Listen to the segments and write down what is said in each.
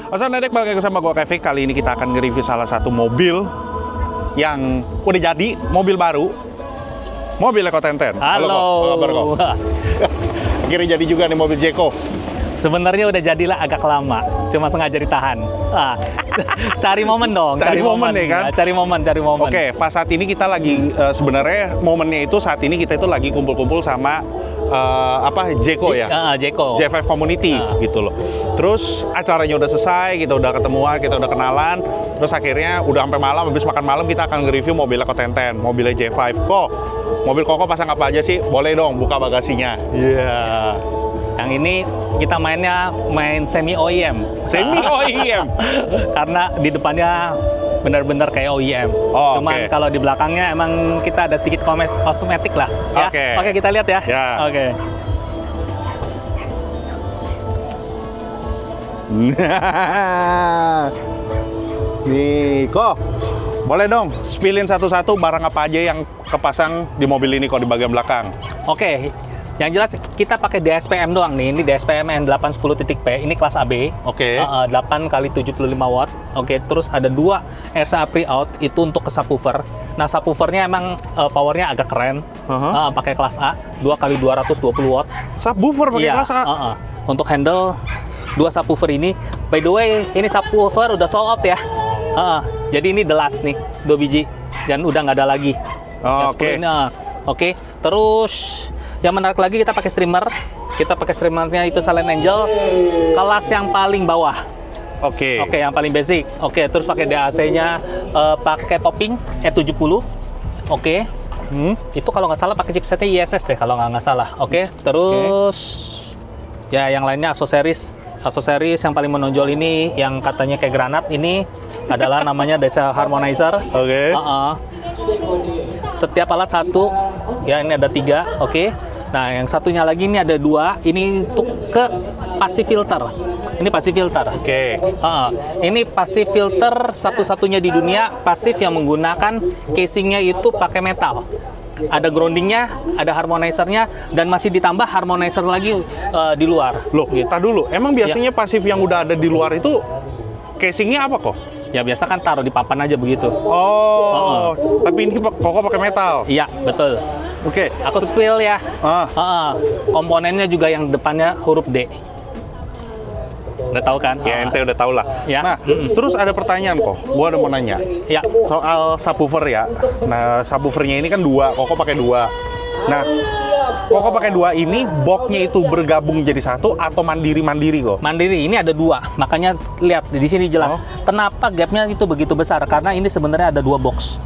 Assalamualaikum, balik lagi sama gue Kevin. Kali ini kita akan nge-review salah satu mobil yang udah jadi, mobil baru. Mobil Eko Tenten. Halo. Apa kabar kok? Akhirnya jadi juga nih mobil Jeko. Sebenarnya udah jadilah agak lama, cuma sengaja ditahan. Cari momen dong, Cari momen ya kan? Cari momen. Oke, pas saat ini kita lagi sebenarnya momennya itu saat ini kita itu lagi kumpul-kumpul sama Jeko ya? Jeko. J5 Community gitu loh. Terus acaranya udah selesai, kita udah ketemuan, kita udah kenalan. Terus akhirnya udah sampai malam, habis makan malam kita akan nge-review mobil Eko Tenten, mobilnya J5. Mobil Koko pasang apa aja sih? Boleh dong buka bagasinya. Iya. Yang ini kita main semi OEM. Semi OEM. Karena di depannya benar-benar kayak OEM. Cuman kalau di belakangnya emang kita ada sedikit kosmetik lah. Ya? Oke, kita lihat ya. Oke. Nih, kok boleh dong spillin satu-satu barang apa aja yang kepasang di mobil ini kok di bagian belakang. Oke. Yang jelas kita pakai DSPM doang nih. Ini DSPM N810.P. Ini kelas AB. Oke. 8 kali 75 watt. Oke. Terus ada 2 RCA pre-out itu untuk ke subwoofer. Nah, subwoofernya emang powernya agak keren. Pakai kelas A. 2 kali 220 watt. Subwoofer pakai kelas A. Untuk handle 2 subwoofer ini. By the way, ini subwoofer udah sold out ya. Jadi ini the last nih, 2 biji. Dan udah nggak ada lagi. Oke. Terus yang menarik lagi kita pakai streamer. Kita pakai streamernya itu Silent Angel kelas yang paling bawah. Oke, yang paling basic. Terus pakai DAC-nya pakai topping E70. Itu kalau nggak salah pakai chipsetnya ISS deh kalau nggak salah. Terus ya yang lainnya aksesoris yang paling menonjol ini yang katanya kayak granat ini adalah namanya diesel harmonizer. Setiap alat satu, ya ini ada 3, Nah, yang satunya lagi ini ada 2, ini untuk ke passive filter. Ini passive filter. Ini passive filter satu-satunya di dunia pasif yang menggunakan casingnya itu pakai metal. Ada groundingnya, ada harmonizernya, dan masih ditambah harmonizer lagi di luar. Loh, tar dulu. Emang biasanya pasif yang udah ada di luar itu casingnya apa kok? Ya biasa kan taruh di papan aja begitu. Tapi ini Koko pakai metal. Iya, betul. Aku spill ya. Komponennya juga yang depannya huruf D. Udah tahu kan? Ya, ente udah tahu lah. Ya. Nah, terus ada pertanyaan kok. Gua ada mau nanya. Ya. Soal subwoofer ya. Nah, subwoofernya ini kan 2, Koko pakai 2. Nah, Koko pakai 2 ini, boxnya itu bergabung jadi satu atau mandiri-mandiri kok? Mandiri, ini ada 2. Makanya lihat di sini jelas. Kenapa gapnya itu begitu besar? Karena ini sebenarnya ada 2 box.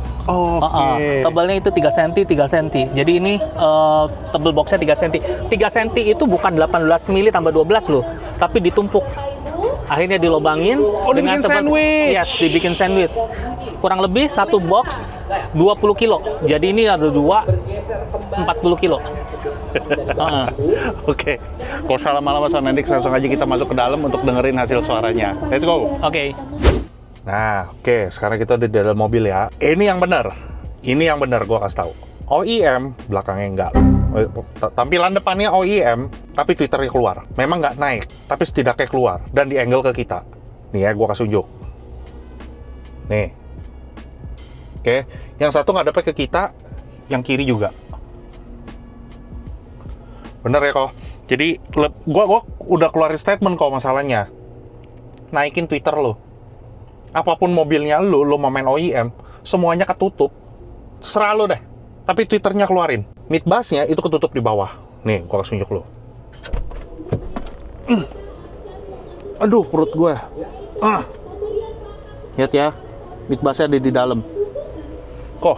Tebalnya itu 3 cm, 3 cm. Jadi ini tebal boxnya 3 cm. 3 cm itu bukan 18 mili tambah 12 loh, tapi ditumpuk. Akhirnya dilobangin dengan sandwich. Yes, dibikin sandwich. Kurang lebih satu box 20 kilo. Jadi ini ada 2 40 kilo. Kalau salah malam sama Nendik, langsung aja kita masuk ke dalam untuk dengerin hasil suaranya. Let's go. Nah, sekarang kita udah di dalam mobil ya. Ini yang benar gua kasih tahu. OEM, belakangnya enggak. Tampilan depannya OEM, tapi Twitternya keluar. Memang nggak naik, tapi setidaknya keluar. Dan di angle ke kita. Nih ya, gua kasih unjuk. Nih. Yang satu nggak dapat ke kita, yang kiri juga. Bener ya kok. Jadi, gua udah keluarin statement kok masalahnya. Naikin Twitter lo. Apapun mobilnya lo mau main OEM, semuanya ketutup. Serah lo deh. Tapi Twitternya keluarin. Midbusnya itu ketutup di bawah. Nih, gua kasih unjuk lo. Aduh, perut gue. Lihat ya, midbusnya ada di dalam. Kok,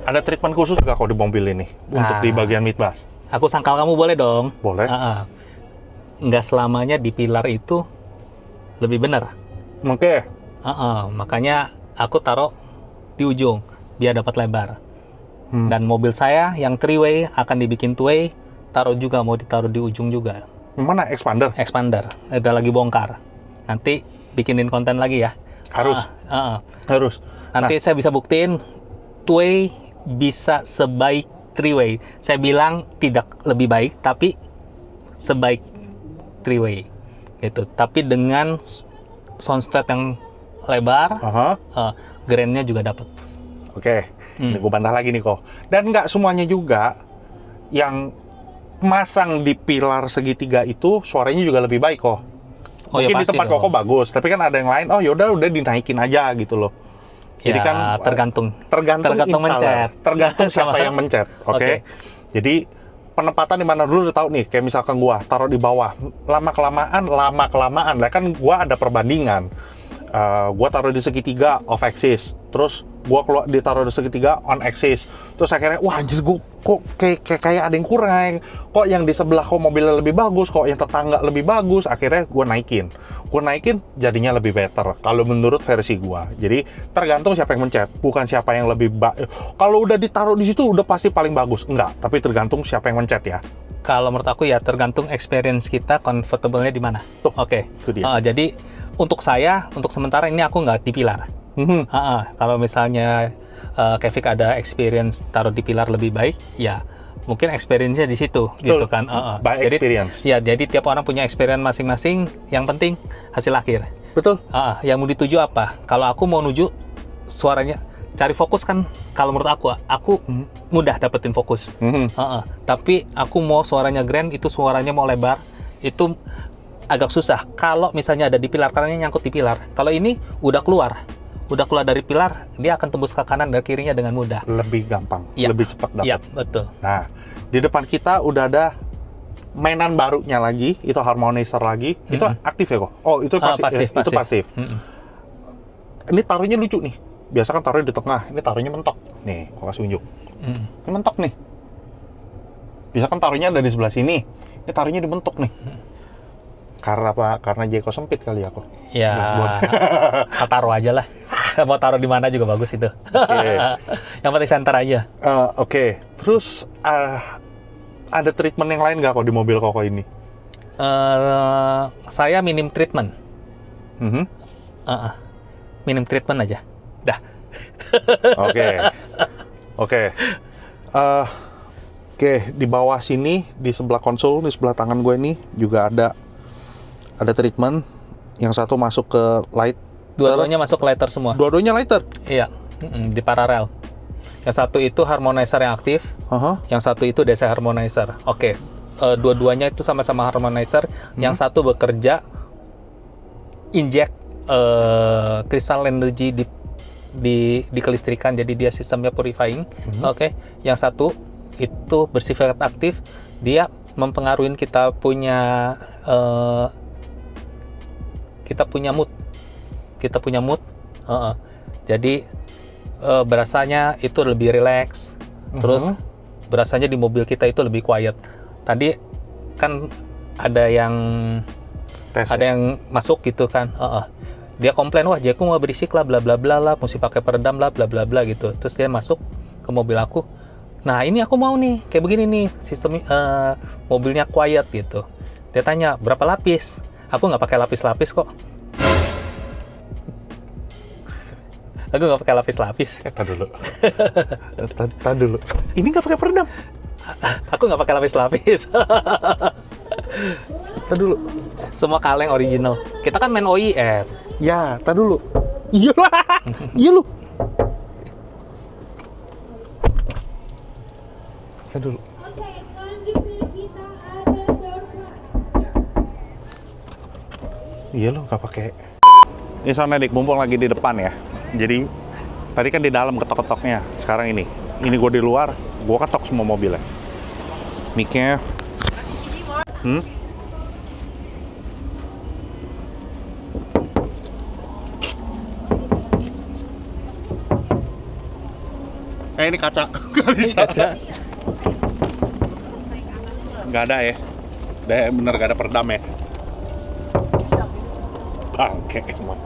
ada treatment khusus nggak kok di mobil ini? Untuk di bagian midbus? Aku sangkal kamu boleh dong. Boleh. Nggak selamanya di pilar itu lebih benar. Makanya aku taruh di ujung biar dapat lebar. Dan mobil saya yang 3-way akan dibikin 2-way, mau ditaruh di ujung juga. Mana expander? Expander, udah lagi bongkar. Nanti bikinin konten lagi ya. Harus. Harus. Nanti saya bisa buktiin 2-way bisa sebaik 3-way. Saya bilang tidak lebih baik, tapi sebaik 3-way. Gitu. Tapi dengan soundstack yang lebar, grainnya juga dapat. Oke, ini gue bantah lagi nih kok. Dan nggak semuanya juga yang masang di pilar segitiga itu suaranya juga lebih baik kok. Mungkin di tempat Koko bagus, tapi kan ada yang lain, oh yaudah udah dinaikin aja gitu loh. Jadi kan tergantung installer, tergantung siapa yang mencet. Oke. Jadi penempatan di mana dulu udah tahu nih, kayak misalkan gua taruh di bawah, lama kelamaan, lah kan gua ada perbandingan. Gua taruh di segitiga off axis, terus gua keluar ditaruh di segitiga on axis, terus akhirnya wah anjir gua kok kayak ada yang kurang, kok yang di sebelah kok mobilnya lebih bagus, kok yang tetangga lebih bagus, akhirnya gua naikin jadinya lebih better kalau menurut versi gua. Jadi tergantung siapa yang mencet, bukan siapa yang lebih kalau udah ditaruh di situ udah pasti paling bagus, enggak, tapi tergantung siapa yang mencet ya. Kalau menurut aku ya tergantung experience kita, comfortable-nya di mana. Oke. Itu dia. Jadi untuk saya, untuk sementara ini aku nggak di pilar. Kalau misalnya Kevik ada experience taruh di pilar lebih baik, ya mungkin experience-nya di situ. Betul. Gitu kan. By experience. Jadi tiap orang punya experience masing-masing. Yang penting hasil akhir. Betul. Yang mau dituju apa? Kalau aku mau nuju suaranya, cari fokus kan. Kalau menurut aku mudah dapetin fokus. Tapi aku mau suaranya grand, itu suaranya mau lebar, itu agak susah. Kalau misalnya ada di pilar, karena nyangkut di pilar. Kalau ini udah keluar dari pilar, dia akan tembus ke kanan dan kirinya dengan mudah. Lebih gampang, lebih cepat dapat. Iya, betul. Nah, di depan kita udah ada mainan barunya lagi, itu harmonizer lagi. Itu aktif ya kok? Oh, itu pasif. Itu pasif. Ini taruhnya lucu nih. Biasa kan taruhnya di tengah, ini taruhnya mentok. Nih, kok kasih unjuk. Ini mentok nih. Biasa kan taruhnya ada di sebelah sini. Ini taruhnya dibentuk nih. Karena apa? Karena Jeko sempit kali ya kok. Ya, saya taruh aja lah. Mau taruh di mana juga bagus itu. Yang penting center aja. Oke. Terus ada treatment yang lain nggak kok di mobil Koko ini? Saya minim treatment. Minim treatment aja. Dah. Oke. Oke, di bawah sini, di sebelah konsol, di sebelah tangan gue ini juga ada treatment. Yang satu masuk ke light. Dua-duanya masuk ke lighter semua. Dua-duanya lighter? Iya, di paralel. Yang satu itu harmonizer yang aktif, yang satu itu DC harmonizer. Oke. Dua-duanya itu sama-sama harmonizer. Yang satu bekerja inject crystal energy di kelistrikan, jadi dia sistemnya purifying. Oke. Yang satu itu bersifat aktif, dia mempengaruhi kita punya mood. Jadi berasanya itu lebih relax. Terus berasanya di mobil kita itu lebih quiet. Tadi kan ada yang masuk gitu kan. Dia komplain, wah Jeko mau berisik lah, bla bla bla lah, mesti pakai peredam lah, bla bla bla gitu. Terus dia masuk ke mobil aku. Nah ini aku mau nih, kayak begini nih, sistem mobilnya quiet gitu. Dia tanya, berapa lapis? Aku nggak pakai lapis-lapis kok. Aku nggak pakai lapis-lapis. Tar dulu. Ini nggak pakai peredam? Aku nggak pakai lapis-lapis. Tar dulu. Semua kaleng original. Kita kan main OEM. Ya, tar dulu. Iya lu. Tar dulu. Iya lu nggak pakai. Ini sound Dik, mumpung lagi di depan ya. Jadi tadi kan di dalam ketok-ketoknya. Sekarang ini gue di luar, gue ketok semua mobilnya. Mic-nya. Ini kaca. Gak bisa. Kaca. Gak ada ya. Bener gak ada peredam ya. Bangke emang.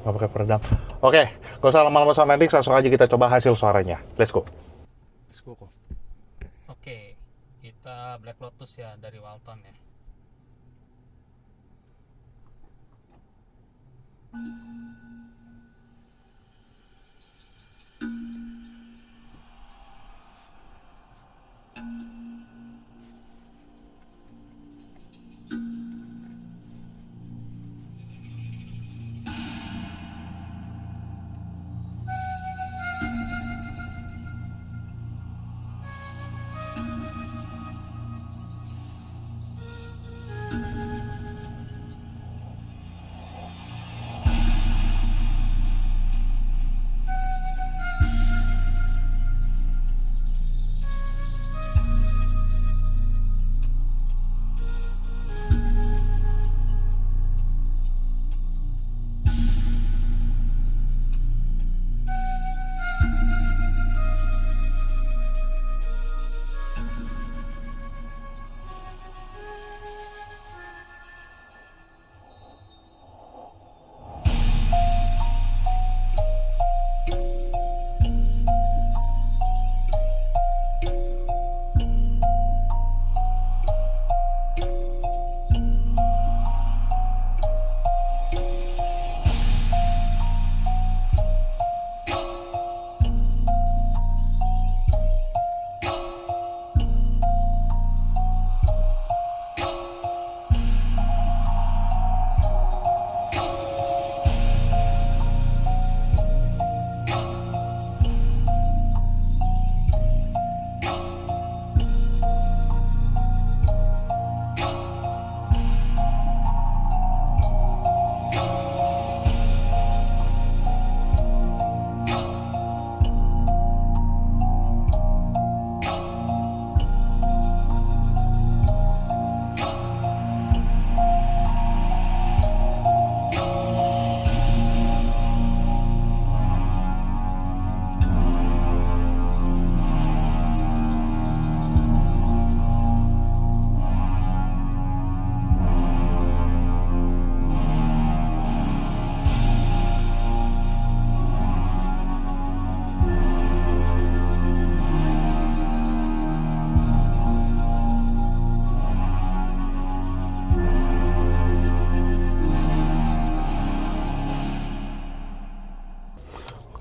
Gak pakai peredam. Oke, gak usah lama-lama sound Dik, langsung aja kita coba hasil suaranya. Let's go. Oke, kita Black Lotus ya dari Walton ya.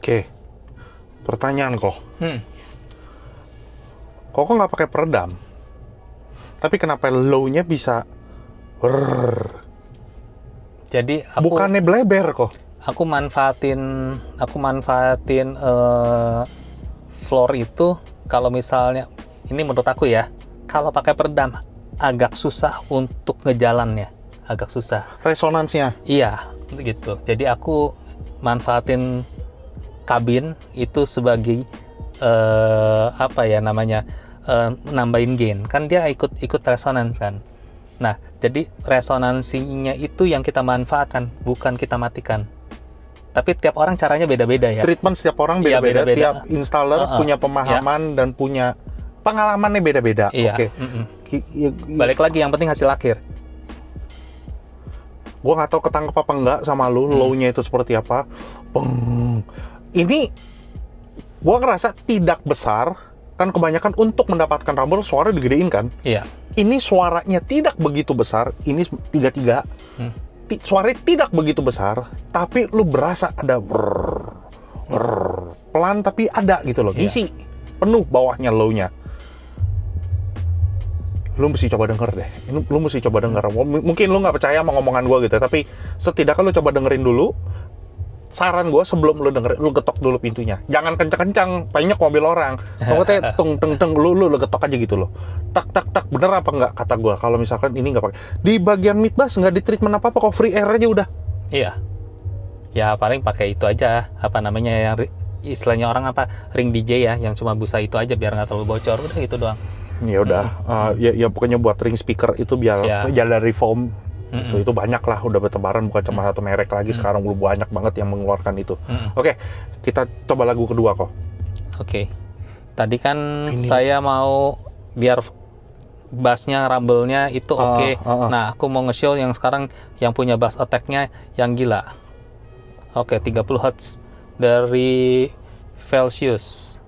Oke. Pertanyaan kok. Kok nggak pakai peredam? Tapi kenapa low-nya bisa Jadi aku bukannya bleber kok. Aku manfaatin floor itu kalau misalnya ini menurut aku ya, kalau pakai peredam agak susah untuk ngejalannya, agak susah. Resonansnya. Iya, gitu. Jadi aku manfaatin kabin itu sebagai apa ya namanya, nambahin gain. Kan dia ikut resonans kan. Nah, jadi resonansinya itu yang kita manfaatkan, bukan kita matikan. Tapi tiap orang caranya beda-beda ya. Treatment setiap orang Iya, beda-beda. beda-beda. Tiap installer punya pemahaman dan punya pengalamannya beda-beda. Iya. Oke. Balik lagi, yang penting hasil akhir. Gua nggak tahu ketangkep apa enggak sama lu, low-nya itu seperti apa. Ini gua ngerasa tidak besar. Kan kebanyakan untuk mendapatkan rumble suara digedein kan. Iya. Ini suaranya tidak begitu besar. Ini 33. Suaranya tidak begitu besar, tapi lu berasa ada pelan tapi ada gitu loh. Ngisi penuh bawahnya low-nya. Lu mesti coba denger deh. Lu mesti coba denger. Mungkin lu nggak percaya sama ngomongan gue gitu, tapi setidaknya lu coba dengerin dulu. Saran gue sebelum lu dengerin, lu getok dulu pintunya. Jangan kencang-kencang, penyok mobil orang. Pokoknya tung lu getok aja gitu loh. Tak tak tak, bener apa nggak kata gue? Kalau misalkan ini nggak pakai di bagian mid bass nggak di treatment apa kok, free air aja udah. Iya. Ya paling pakai itu aja, apa namanya yang istilahnya orang apa, ring DJ ya, yang cuma busa itu aja biar nggak terlalu bocor. Udah gitu doang. Ya udah, ya pokoknya buat ring speaker itu biar jalan dari foam. Itu banyak lah, udah bertebaran, bukan cuma satu merek lagi. Sekarang udah banyak banget yang mengeluarkan itu. Oke, kita coba lagu kedua kok. Oke. Tadi kan saya mau biar bassnya, rumble-nya itu oke. Nah, aku mau nge-show yang sekarang yang punya bass attack-nya yang gila. Oke, 30 Hz dari Celsius.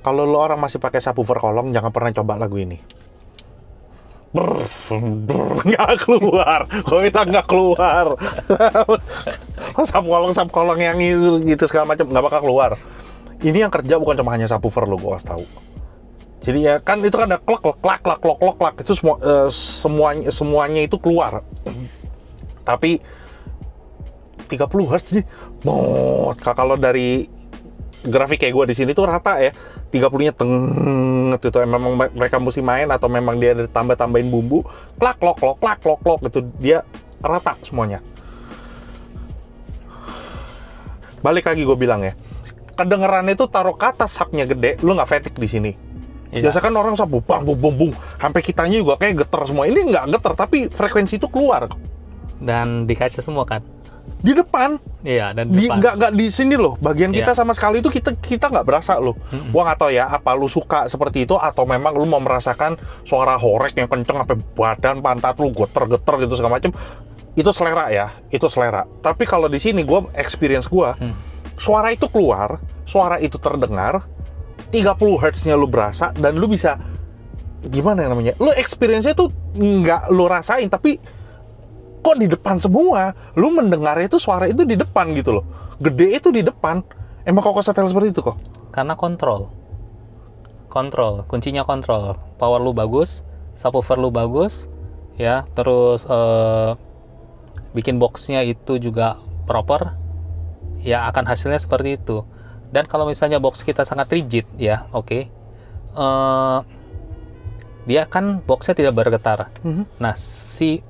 Kalau lo orang masih pakai subwoofer kolong, jangan pernah coba lagu ini. nggak keluar. Gue bilang nggak keluar. Sub kolong yang gitu segala macam nggak bakal keluar. Ini yang kerja bukan cuma hanya subwoofer lo, gue kasih tahu. Jadi ya kan itu kan ada klak itu semuanya itu keluar. Tapi 30 Hz sih, kalau dari grafik kayak gue di sini tuh rata ya, 30-nya itu memang mereka mesti main atau memang dia ada tambahin bumbu, klak gitu, dia rata semuanya. Balik lagi gue bilang ya, kedengerannya itu taruh ke atas subnya gede, lu nggak fatigue di sini. Iya. Biasa kan orang sub bung, sampai kitanya juga kayak geter semua. Ini nggak geter, tapi frekuensi itu keluar. Dan di kaca semua kan? Di depan. Iya, dan di depan. Nggak di sini loh. Bagian kita sama sekali itu kita nggak berasa loh. Gua nggak tahu ya, apa lu suka seperti itu atau memang lu mau merasakan suara horek yang kenceng sampai badan pantat lu geter-geter gitu segala macam. Itu selera ya, itu selera. Tapi kalau di sini gua experience gua, suara itu keluar, suara itu terdengar, 30 Hz-nya lu berasa dan lu bisa gimana namanya? Lu experience-nya tuh nggak lu rasain tapi kok di depan semua, lu mendengarnya itu suara itu di depan gitu loh, gede itu di depan. Emang kok setel seperti itu kok? Karena kontrol, kuncinya kontrol. Power lu bagus, subwoofer lu bagus, ya. Terus bikin boxnya itu juga proper, ya akan hasilnya seperti itu. Dan kalau misalnya box kita sangat rigid, ya oke. Dia kan boxnya tidak bergetar. Nah, si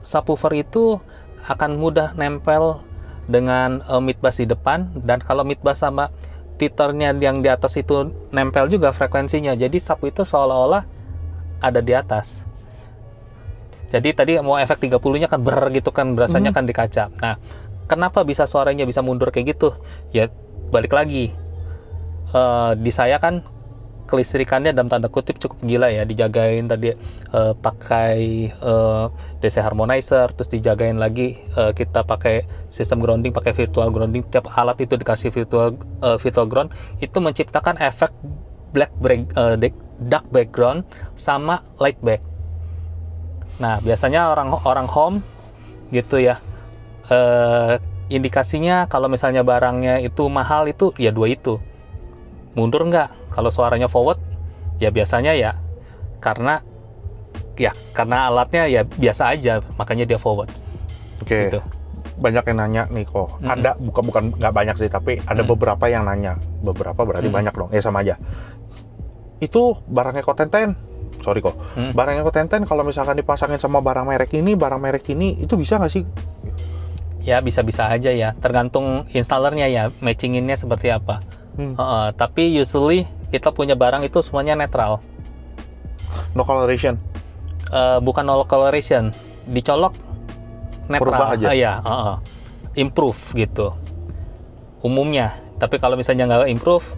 subwoofer itu akan mudah nempel dengan mid bass di depan, dan kalau mid bass sama titernya yang di atas itu nempel juga frekuensinya, jadi sub itu seolah-olah ada di atas. Jadi tadi mau efek 30-nya kan gitu kan, berasanya kan di kaca. Nah, kenapa bisa suaranya bisa mundur kayak gitu? Ya balik lagi, di saya kan kelistrikannya dalam tanda kutip cukup gila ya, dijagain tadi pakai DC harmonizer, terus dijagain lagi kita pakai sistem grounding, pakai virtual grounding. Tiap alat itu dikasih virtual ground, itu menciptakan efek dark background sama light back. Nah, biasanya orang home gitu ya, indikasinya kalau misalnya barangnya itu mahal itu ya dua itu. Mundur nggak? Kalau suaranya forward, ya biasanya ya karena alatnya ya biasa aja, makanya dia forward. Oke. Gitu. Banyak yang nanya nih kok. Ada bukan nggak banyak sih, tapi ada beberapa yang nanya. Beberapa berarti banyak dong. Sama aja. Itu barangnya Kotenten. Sorry kok. Barangnya Kotenten kalau misalkan dipasangin sama barang merek ini itu bisa nggak sih? Ya bisa-bisa aja ya. Tergantung installernya ya, matchinginnya seperti apa. Tapi usually kita punya barang itu semuanya netral. No coloration? Bukan no coloration, dicolok netral. Aja? Improve gitu umumnya. Tapi kalau misalnya nggak improve,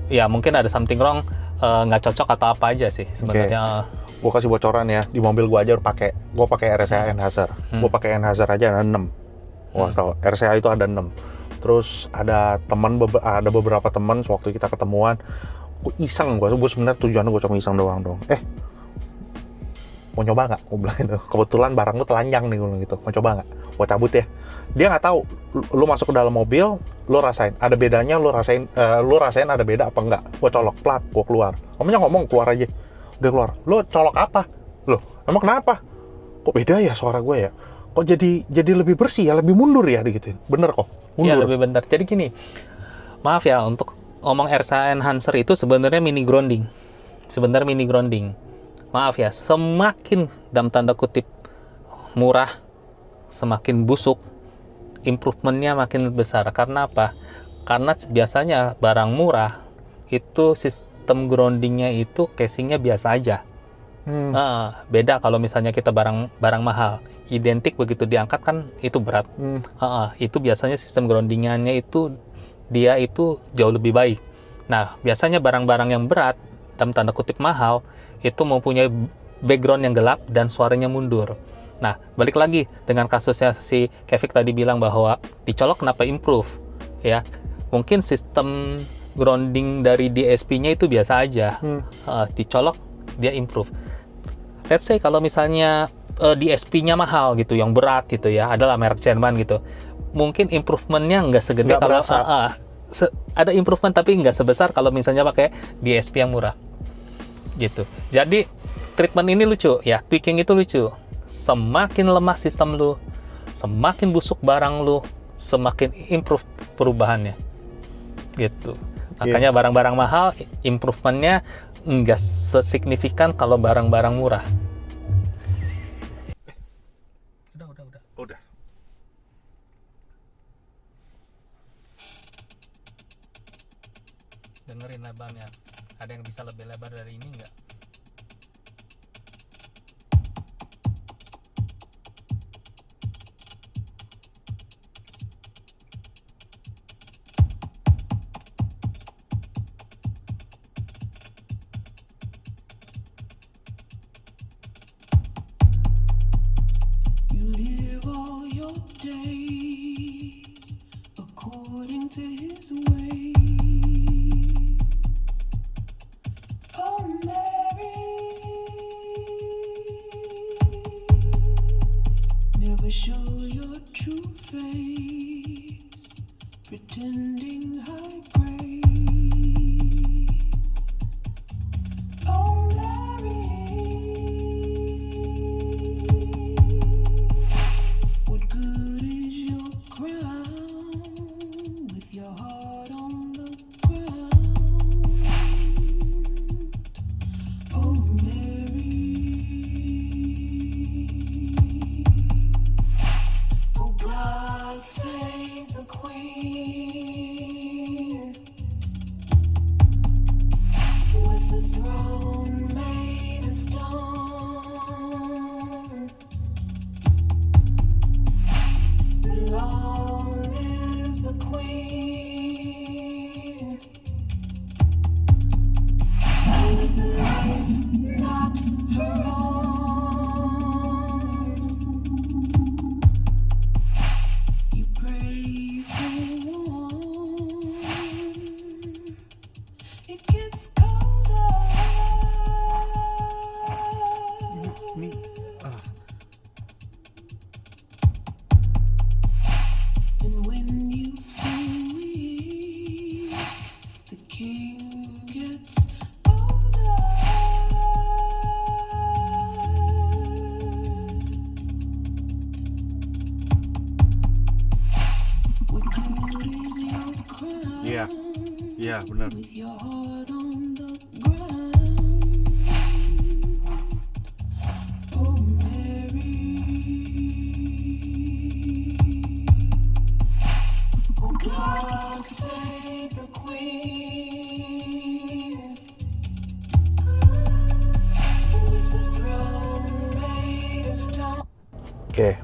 ya mungkin ada something wrong, nggak cocok atau apa aja sih sebenarnya. Gue kasih bocoran ya, di mobil gue aja gue pakai RCA Enhancer. Gue pakai Enhancer aja ada 6. Wah, tahu RCA itu ada 6. Terus ada beberapa teman waktu kita ketemuan, gue iseng, gue sebenarnya tujuannya gue cuma iseng doang dong. Mau nyoba nggak? Gue bilang gitu. Kebetulan barang lu telanjang nih, gue bilang gitu. Mau coba nggak? Gue cabut ya. Dia nggak tahu. Lu masuk ke dalam mobil, lu rasain. Ada bedanya, lu rasain ada beda apa enggak? Gue colok, plak, gue keluar. Ngomong keluar aja. Dia keluar. Lu colok apa? Loh, emang kenapa? Kok beda ya suara gue ya? Kok jadi lebih bersih ya, lebih mundur ya digituin. Bener kok, mundur. Iya, lebih bentar. Jadi gini, maaf ya untuk ngomong RCA Enhancer itu sebenarnya mini grounding. Maaf ya, semakin dalam tanda kutip murah, semakin busuk, improvementnya makin besar. Karena apa? Karena biasanya barang murah itu sistem groundingnya itu casingnya biasa aja. Beda kalau misalnya kita barang mahal, identik begitu diangkat kan itu berat. Itu biasanya sistem groundingannya itu dia itu jauh lebih baik. Nah, biasanya barang-barang yang berat dalam tanda kutip mahal itu mempunyai background yang gelap dan suaranya mundur. Nah, balik lagi dengan kasusnya si Kevik tadi bilang bahwa dicolok kenapa improve ya, mungkin sistem grounding dari DSP-nya itu biasa aja. Dicolok dia improve. let's say kalau misalnya DSP-nya mahal gitu, yang berat gitu ya, adalah merek Jerman gitu, mungkin improvementnya nggak segede Nggak kalau berasa. ada improvement tapi nggak sebesar kalau misalnya pakai DSP yang murah gitu. Jadi treatment ini lucu ya, tweaking itu lucu. Semakin lemah sistem lu, semakin busuk barang lu, semakin improve perubahannya gitu. Makanya barang-barang mahal improvementnya nggak sesignifikan kalau barang-barang murah. Udah. Dengerin lebarnya. Ada yang bisa lebih lebar dari ini nggak? You live all your days according to his way. Oh, Mary, never show your true face, pretending high grade. Oh, Mary, what good is your crown with your heart on the ground? Oh, Mary, oh God, save the Queen with the throne made of stone. Long live the Queen with a life not her own. You pray for warmth, it gets colder. And when you feel weak, the king gets older. What good is your crown Iya, benar. with your heart on the ground? Oh, Mary, oh God, save the Queen with the throne made of stone. Oke.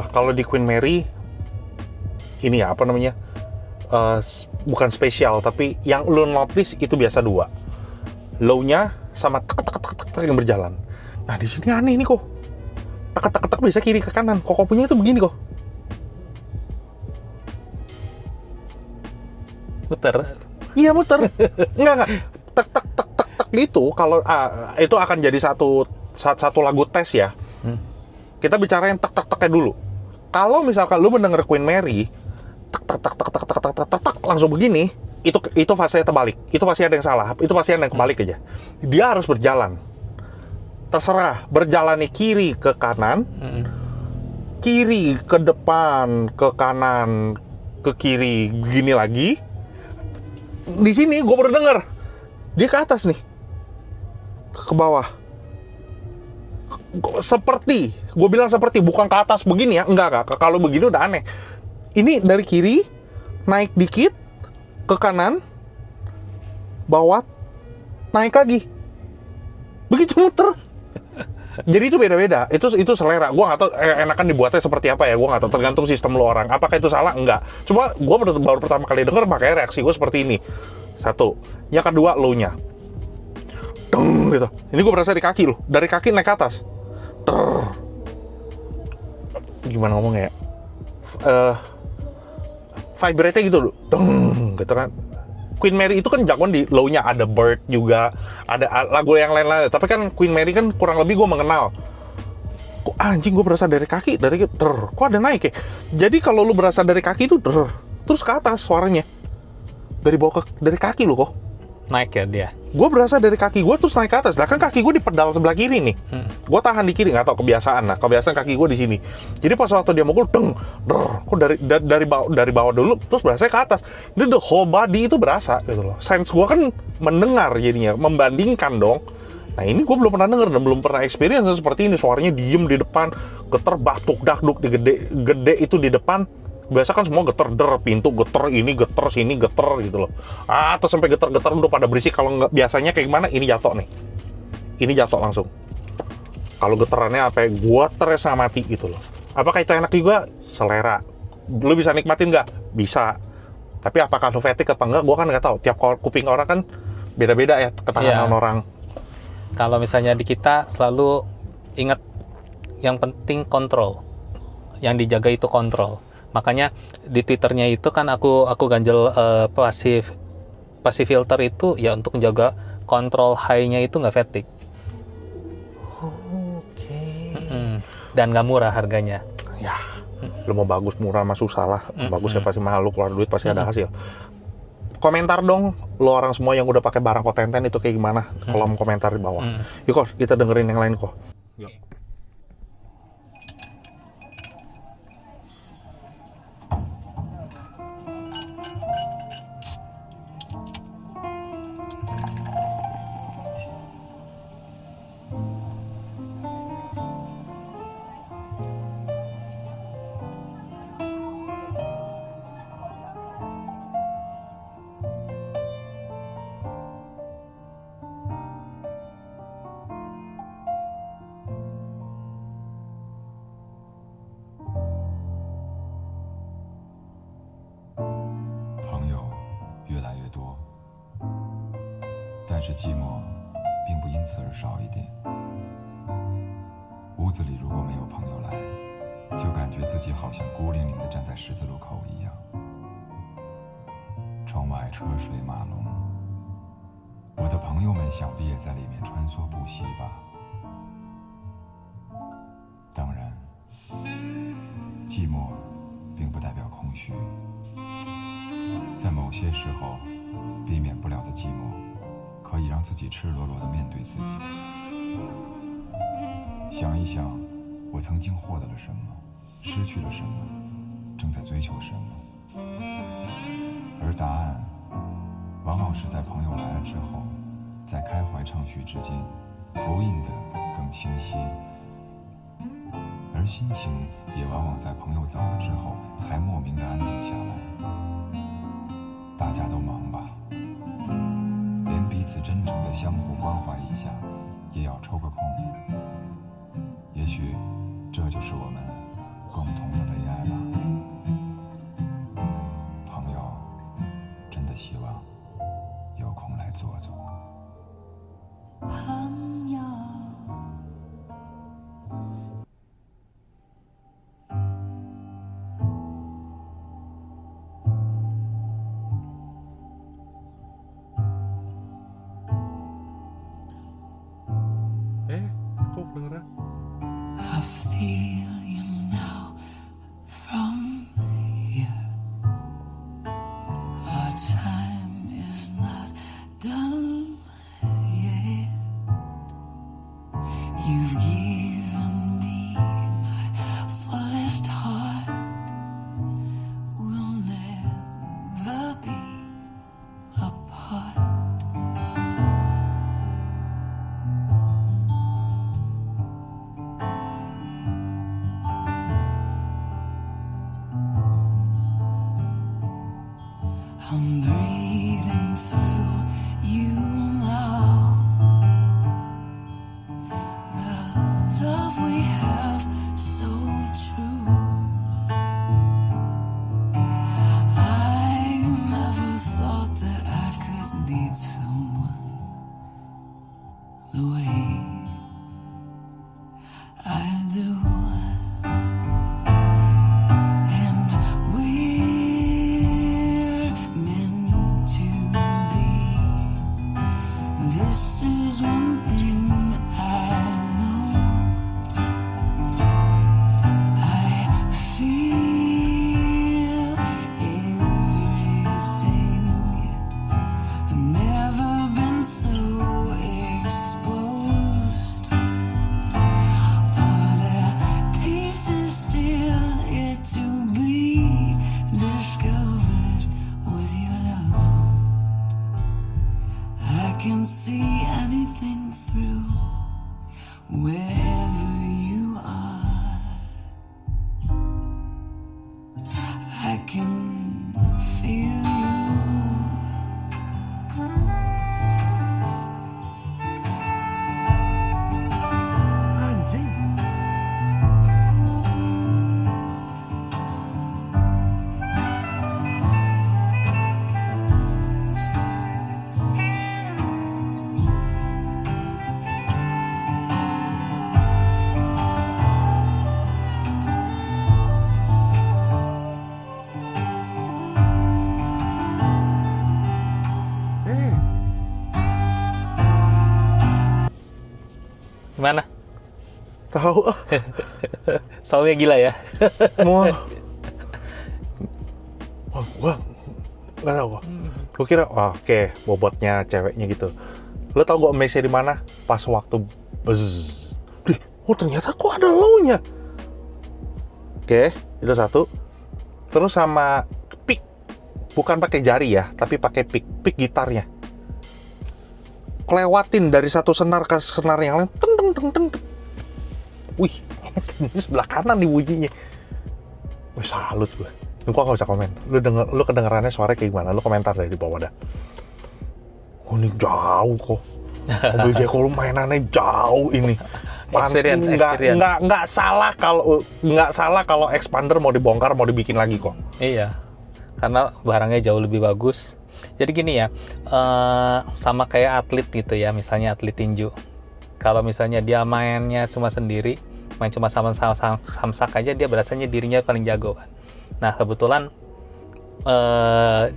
Kalau di Queen Mary ini ya apa namanya? Bukan spesial tapi yang lu notice itu biasa dua. Low-nya sama tek yang berjalan. Nah, di sini aneh nih kok. Tek bisa kiri ke kanan. Kok punya itu begini kok. Muter. Iya muter. Enggak. Tek gitu. Kalau itu akan jadi satu lagu tes ya. Kita bicara yang tek dulu. Kalau misalkan lu mendengar Queen Mary, tek langsung begini, itu fasenya terbalik. Itu pasti ada yang salah. Itu pasti ada yang kebalik aja. Dia harus berjalan. Terserah berjalannya kiri ke kanan, kiri ke depan, ke kanan, ke kiri, begini lagi. Di sini gue baru denger dia ke atas nih, ke bawah. Seperti, gue bilang seperti, bukan ke atas begini ya, enggak. Kalau begini udah aneh. Ini dari kiri, naik dikit, ke kanan, bawah, naik lagi. Begitu muter. Jadi itu beda-beda, itu selera. Gue nggak tahu enakan dibuatnya seperti apa ya, gue nggak tahu, tergantung sistem lo orang. Apakah itu salah? Enggak. Cuma gue baru pertama kali denger, makanya reaksi gue seperti ini. Satu. Yang kedua, low-nya. Deng, gitu. Ini gue berasa di kaki loh, dari kaki naik ke atas. Gimana ngomongnya ya? Vibrate-nya gitu loh. Deng, gitu kan. Queen Mary itu kan jagoan di low-nya, ada Bird juga, ada lagu yang lain-lain. Tapi kan Queen Mary kan kurang lebih gue mengenal. Kok anjing gue berasa dari kaki, kok ada naik ya? Jadi kalau lu berasa dari kaki itu terus ke atas suaranya. Dari kaki lu kok. Naik ya dia. Gue berasa dari kaki gue terus naik ke atas. Lah kan kaki gue di pedal sebelah kiri nih. Gue tahan di kiri, nggak tau kebiasaan. Nah, kebiasaan kaki gue di sini. Jadi pas waktu dia mukul, kok dari bawah dulu terus berasa ke atas. Ini the whole body itu berasa gitu loh. Sense gue kan mendengar jadinya, membandingkan dong. Nah ini gue belum pernah denger dan belum pernah experience seperti ini. Suaranya diem di depan, getar batuk dakduk di gede itu di depan. Biasa kan semua getar, pintu getar, ini getar, sini getar gitu loh. Terus sampai getar-getar udah pada berisik. Kalau nggak biasanya kayak gimana? Ini jatuh nih. Ini jatuh langsung. Kalau getarannya apa? Gua terasa mati gitu loh. Apakah itu enak juga? Selera. Lu bisa nikmatin nggak? Bisa. Tapi apakah lu fatigue apa enggak? Gua kan nggak tahu. Tiap kuping orang kan beda-beda ya ketahanan orang. Kalau misalnya di kita selalu ingat yang penting kontrol. Yang dijaga itu kontrol. Makanya di Twitternya itu kan aku ganjel passive filter itu ya untuk menjaga kontrol high-nya itu nggak fatigue. Oke. Dan nggak murah harganya. Ya, lu mau bagus murah mah susah lah. Bagus ya pasti mahal, lu keluar duit pasti ada hasil. Komentar dong, lo orang semua yang udah pakai barang Kotenten itu kayak gimana? Kolom komentar di bawah. Yuk kok kita dengerin yang lain kok. Yuk.但是寂寞并不因此而少一点。屋子里如果没有朋友来，就感觉自己好像孤零零地站在十字路口一样。窗外车水马龙，我的朋友们想必也在里面穿梭不息吧。当然，寂寞并不代表空虚，在某些时候，避免不了的寂寞，可以让自己赤裸裸地面对自己。想一想，我曾经获得了什么，失去了什么，正在追求什么，而答案，往往是在朋友来了之后，在开怀畅叙之间，浮印得更清晰。而心情也往往在朋友走了之后，才莫名的安定下来。大家都忙吧，连彼此真诚的相互关怀一下，也要抽个空。也许，这就是我们共同的悲哀吧。朋友，真的希望有空来坐坐。朋友。Kok kedengeran? I feel you now from here. Our time is not done yet. You've given me my fullest heart. We'll never be apart. I'm breathing through you now. The love we have so true. I never thought that I could need someone the way I do. And we're meant to can see anything through wherever you are. I can feel you. Anjing. Gimana? Tahu Soundnya gila ya? mau. Wah, gua nggak tahu gua. Gua kira, oke, bobotnya ceweknya gitu. Lo tau gua amaze-nya di mana? Pas waktu buzz. Ternyata kok ada low-nya. Oke, itu satu. Terus sama pick. Bukan pakai jari ya, tapi pakai pick. Pick gitarnya. Kelewatin dari satu senar ke senar yang lain. Teng, teng, teng, teng. Wih, ini sebelah kanan nih bunyinya. Wih, salut gue. Gue gak bisa komen. Lu kedengerannya suaranya kayak gimana? Lu komentar dari di bawah dah. Oh, ini jauh kok. Mobil Jeko lu mainannya jauh ini. Experience. Nggak salah kalau expander mau dibongkar, mau dibikin lagi kok. Iya, karena barangnya jauh lebih bagus. Jadi gini ya, sama kayak atlet gitu ya, misalnya atlet tinju. Kalau misalnya dia mainnya cuma sendiri, main cuma samsak aja, dia berasanya dirinya paling jago kan. Nah kebetulan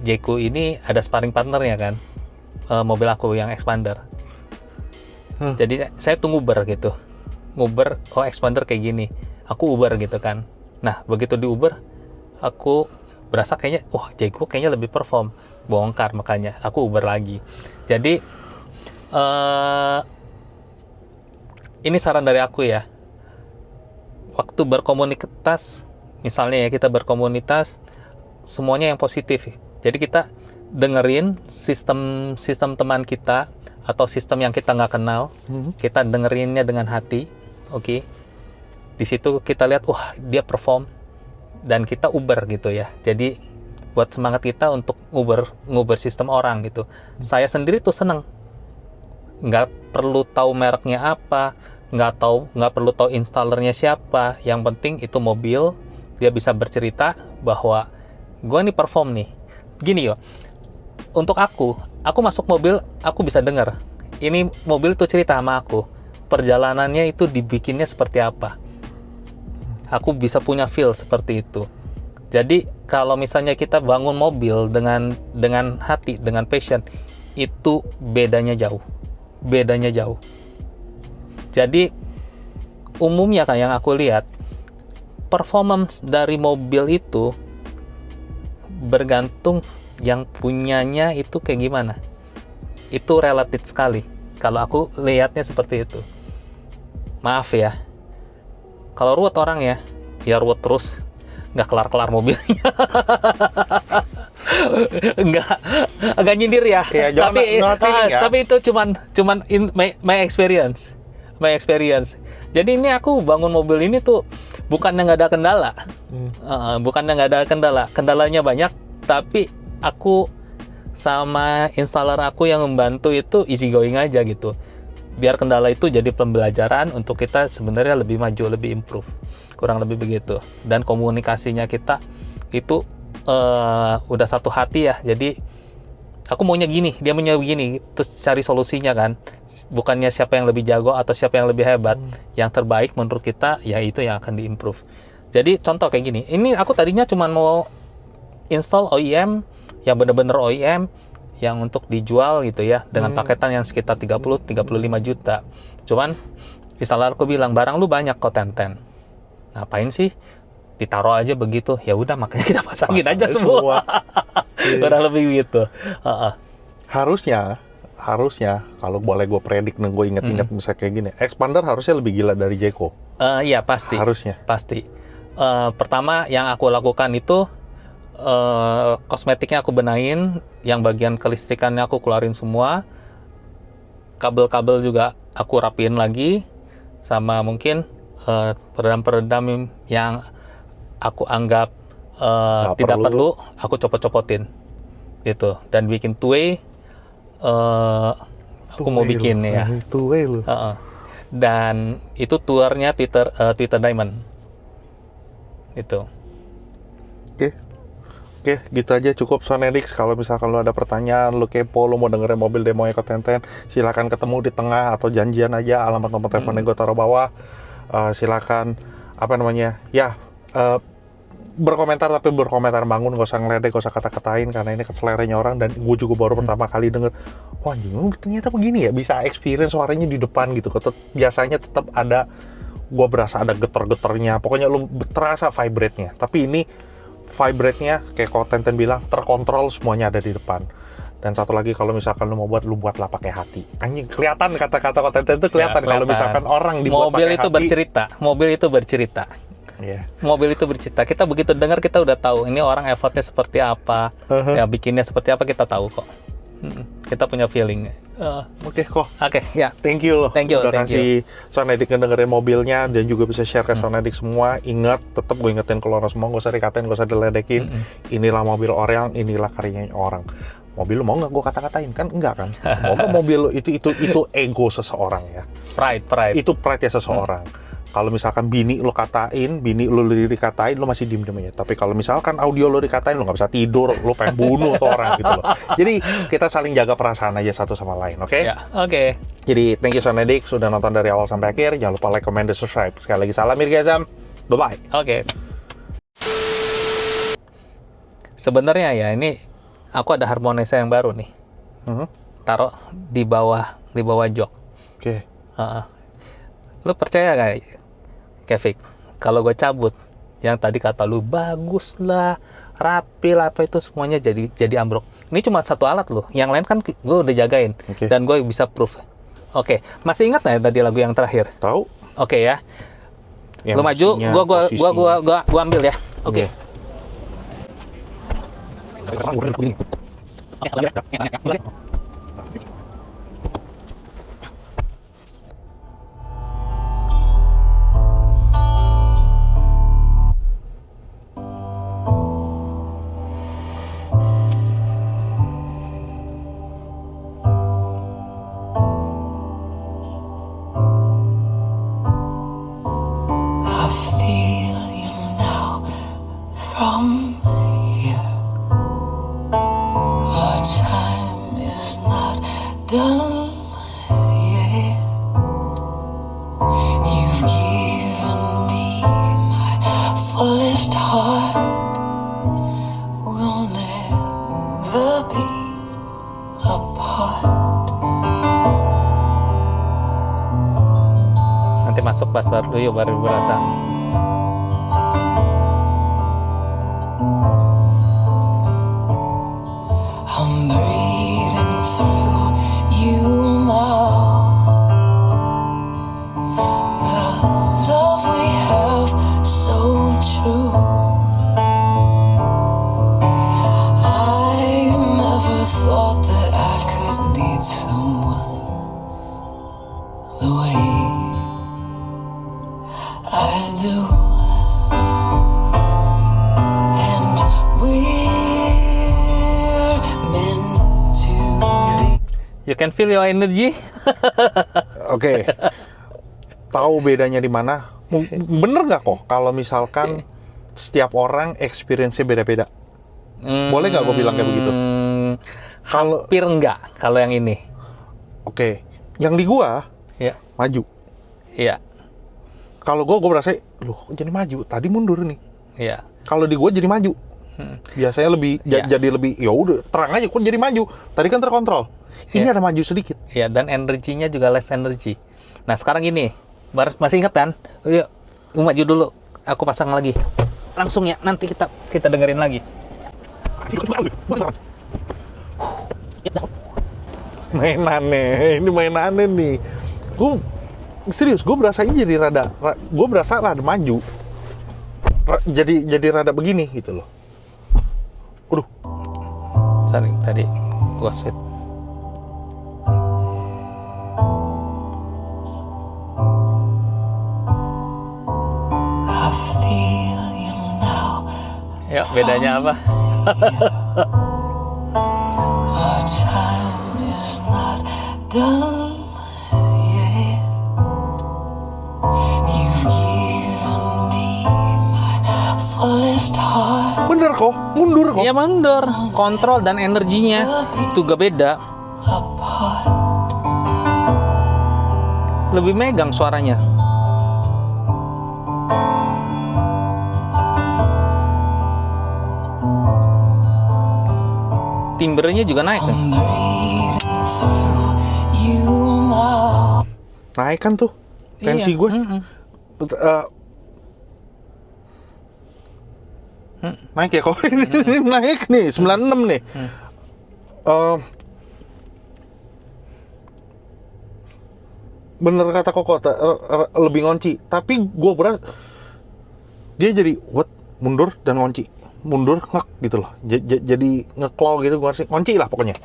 Jeko ini ada sparring partnernya kan, mobil aku yang expander. Jadi saya tunggu Uber gitu, Uber, expander kayak gini, aku Uber gitu kan. Nah begitu di Uber, aku berasa kayaknya, Jeko kayaknya lebih perform, bongkar, makanya aku Uber lagi. Jadi ini saran dari aku ya, waktu berkomunitas, misalnya ya kita berkomunitas, semuanya yang positif. Jadi kita dengerin sistem teman kita atau sistem yang kita nggak kenal, kita dengerinnya dengan hati, oke? Di situ kita lihat, dia perform, dan kita Uber gitu ya. Jadi buat semangat kita untuk nguber sistem orang gitu. Saya sendiri tuh seneng, nggak perlu tahu mereknya apa, nggak perlu tahu installernya siapa. Yang penting itu mobil, dia bisa bercerita bahwa gue nih perform nih. Gini yo, untuk aku masuk mobil, aku bisa dengar ini mobil tuh cerita sama aku, perjalanannya itu dibikinnya seperti apa. Aku bisa punya feel seperti itu. Jadi kalau misalnya kita bangun mobil dengan hati, dengan passion, itu bedanya jauh. Jadi umumnya kan yang aku lihat, performance dari mobil itu bergantung yang punyanya itu kayak gimana. Itu relatif sekali. Kalau aku lihatnya seperti itu. Maaf ya, kalau ruwet orang ya ruwet terus, nggak kelar-kelar mobilnya. Agak nyindir ya. Tapi itu cuman my experience. Jadi ini aku bangun mobil ini tuh bukannya nggak ada kendala, kendalanya banyak, tapi aku sama installer aku yang membantu itu easy going aja gitu. Biar kendala itu jadi pembelajaran untuk kita sebenarnya lebih maju, lebih improve, kurang lebih begitu. Dan komunikasinya kita itu udah satu hati ya. Jadi aku maunya gini, dia maunya begini, terus cari solusinya kan. Bukannya siapa yang lebih jago atau siapa yang lebih hebat. Yang terbaik menurut kita ya itu yang akan diimprove. Jadi contoh kayak gini, ini aku tadinya cuma mau install OEM yang bener-bener OEM yang untuk dijual gitu ya, dengan paketan yang sekitar 30-35 juta. Cuman installer aku bilang, barang lu banyak kok Tenten, ngapain sih ditaruh aja begitu. Ya udah, makanya kita pasangin aja semua. Kurang lebih gitu. Harusnya kalau boleh gue predik nih, gue inget-inget misalnya kayak gini, expander harusnya lebih gila dari Jeko. Iya pasti. Harusnya. Pasti. Pertama yang aku lakukan itu kosmetiknya aku benahin, yang bagian kelistrikannya aku keluarin semua, kabel-kabel juga aku rapiin lagi, sama mungkin peredam-peredam yang aku anggap tidak perlu, aku copot-copotin gitu, dan bikin two-way. Aku mau bikin ya. Two-way lu. Dan itu tournya Twitter Diamond gitu. Oke, gitu aja cukup Sonedix. Kalau misalkan lo ada pertanyaan, lo kepo, lo mau dengerin mobil demo Eko Tenten, silakan ketemu di tengah atau janjian aja. Alamat nomor teleponnya gue taruh bawah. Silakan berkomentar, tapi berkomentar bangun, gak usah ngeledek, gak usah kata-katain, karena ini kan seleranya orang. Dan gue juga baru pertama kali denger, wah anjing, ternyata begini ya, bisa experience suaranya di depan gitu. Biasanya tetap ada, gue berasa ada getar-getarnya, pokoknya lo terasa vibrate-nya. Tapi ini vibrate-nya kayak Eko Tenten bilang, terkontrol, semuanya ada di depan. Dan satu lagi, kalau misalkan lu buatlah pakai hati. Anjing, kelihatan kata-kata Eko Tenten itu kelihatan kalau misalkan orang dibuat pakai hati. Mobil itu bercerita. Yeah. Mobil itu bercerita. Kita begitu dengar, kita udah tahu ini orang effortnya seperti apa, ya bikinnya seperti apa, kita tahu kok. Kita punya feeling. Oke, ya. Thank you loh. Udah thank kasih Sonedix ngedengerin mobilnya, dan juga bisa share ke Sonedix semua. Ingat, tetap gue ingetin ke lo semua, gak usah dikatain, gak usah diledekin. Inilah mobil orang, inilah karyanya orang. Mobil lo mau nggak gue kata-katain? Kan enggak kan? Mau nggak mobil lo itu ego seseorang ya. Pride. Itu pride ya seseorang. Kalau misalkan bini lo dikatain, lo masih diem aja. Tapi kalau misalkan audio lo dikatain, lo nggak bisa tidur, lo pengen bunuh tuh orang gitu loh. Jadi kita saling jaga perasaan aja satu sama lain, oke? Ya, oke. Jadi thank you Sonedix sudah nonton dari awal sampai akhir. Jangan lupa like, comment, dan subscribe. Sekali lagi salam Mirgazam. Bye-bye. Oke. Sebenarnya ya, ini aku ada harmonisa yang baru nih. Taruh di bawah jok. Oke. Lu percaya gak, Kevin, kalau gue cabut, yang tadi kata lu bagus lah, rapi lah, apa itu semuanya jadi ambruk. Ini cuma satu alat loh, yang lain kan gue udah jagain, dan gue bisa proof. Oke, masih ingat nggak tadi lagu yang terakhir? Tahu. Oke ya. Lu maju, gua ambil ya. Oke. I feel you now from here. Our time is not done yet. You've given me my fullest heart. We'll never be apart. Nanti masuk pas baru berasa. I'm breathing through you now. The love we have so true. I never thought that I could need someone the way I do. And we're meant to be. You can feel your energy. Oke. Tahu bedanya di mana? Bener nggak kok kalau misalkan setiap orang experience-nya beda-beda? Boleh nggak gue bilang kayak begitu? Kalau Hampir enggak kalau yang ini. Oke. Yang di gua Ya. maju. Iya. Kalau gua berasa, loh kok jadi maju? Tadi mundur nih. Iya. Kalau di gua jadi maju. Biasanya lebih Ya. jadi lebih, ya udah terang aja kok jadi maju. Tadi kan terkontrol. Ini Ya. ada maju sedikit. Ya, dan energinya juga less energy. Nah, sekarang gini. Masih ingat kan? Yuk, maju dulu. Aku pasang lagi. Langsung ya, nanti kita dengerin lagi. Mainannya, ini mainannya nih. Gue serius, gue berasanya jadi gue berasa rada maju. Jadi rada begini gitu loh. Waduh. Sorry, tadi gua sweet. Ya, bedanya apa? Our time is not done yet. You've given me my fullest heart. Bener kok, mundur kok. Ya mundur, kontrol dan energinya itu gak beda. Lebih megang suaranya. Timbrenya juga naik kan? Naik kan tuh tensi Iya. gue. Naik ya kok. Naik nih 96 nih. Bener kata Koko, lebih ngonci. Tapi gue beras dia jadi mundur dan ngonci, mundur ngek gitu loh. Jadi ngeklow gitu, gue ngonci lah pokoknya.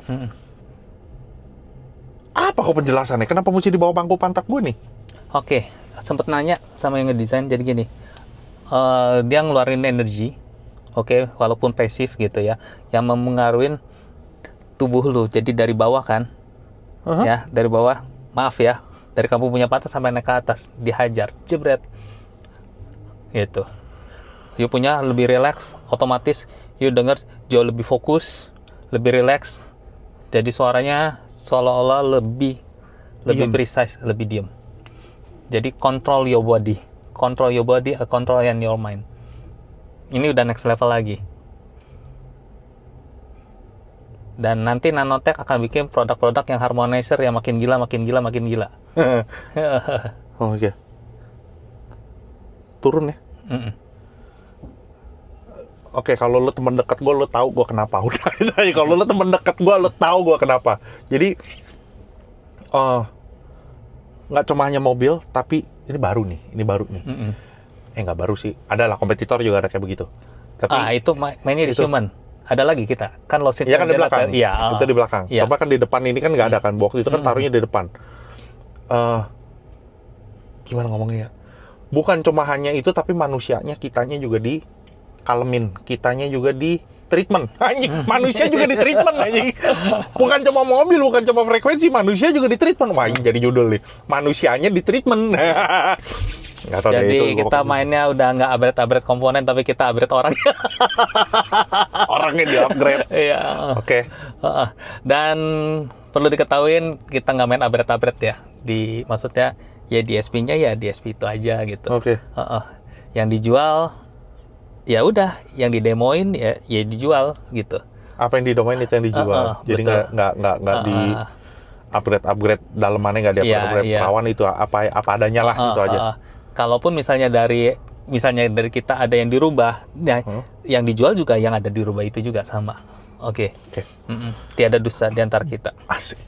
Apa kok penjelasannya? Kenapa mesti di bawah bangku pantat gue nih? Oke, sempet nanya sama yang ngedesain, jadi gini, dia ngeluarin energi, oke, walaupun pasif gitu ya, yang mempengaruhi tubuh lu. Jadi dari bawah kan, ya, dari bawah, maaf ya, dari kamu punya pantat sampai naik ke atas, dihajar, jebret, gitu. You punya lebih relax, otomatis you denger jauh lebih fokus, lebih relax, jadi suaranya seolah-olah lebih precise, lebih diem. Jadi control your body, control your and your mind. Ini udah next level lagi. Dan nanti Nanotech akan bikin produk-produk yang harmonizer yang makin gila. Oh iya. Turun ya? Oke, kalau lo teman dekat gue, lo tahu gue kenapa. Udah, kalau lo teman dekat gue, lo tahu gue kenapa. Jadi, nggak cuma hanya mobil, tapi ini baru nih. Nggak baru sih. Adalah kompetitor juga ada kayak begitu. Tapi itu mainnya di Human. Ada lagi kita. Kan lo iya kan di belakang. Iya. Itu di belakang. Iya. Coba kan di depan ini kan nggak ada kan. Waktu itu kan taruhnya di depan. Gimana ngomongnya ya? Bukan cuma hanya itu, tapi manusianya, kitanya juga dikalemin. Kitanya juga di treatment. Anjing, manusia juga di treatment anjing. Bukan cuma mobil, bukan cuma frekuensi, manusia juga di treatment. Wah, ini jadi judul nih. Manusianya di treatment. Nggak tahu Jadi deh, itu kita mainnya udah nggak upgrade komponen, tapi kita upgrade orangnya. orangnya di-upgrade. Iya. Oke. Dan perlu diketahuin kita nggak main upgrade ya. Maksudnya ya DSP-nya ya DSP itu aja gitu. Oke. Yang dijual ya udah, yang didemoin ya dijual gitu. Apa yang didomain itu yang dijual. Jadi betul. nggak di upgrade dalemannya, nggak di upgrade perawan, itu apa adanya lah itu aja. Kalaupun misalnya dari kita ada yang dirubah, yang dijual juga yang ada dirubah itu juga sama. Oke. Tiada dusta di antara kita. Asik.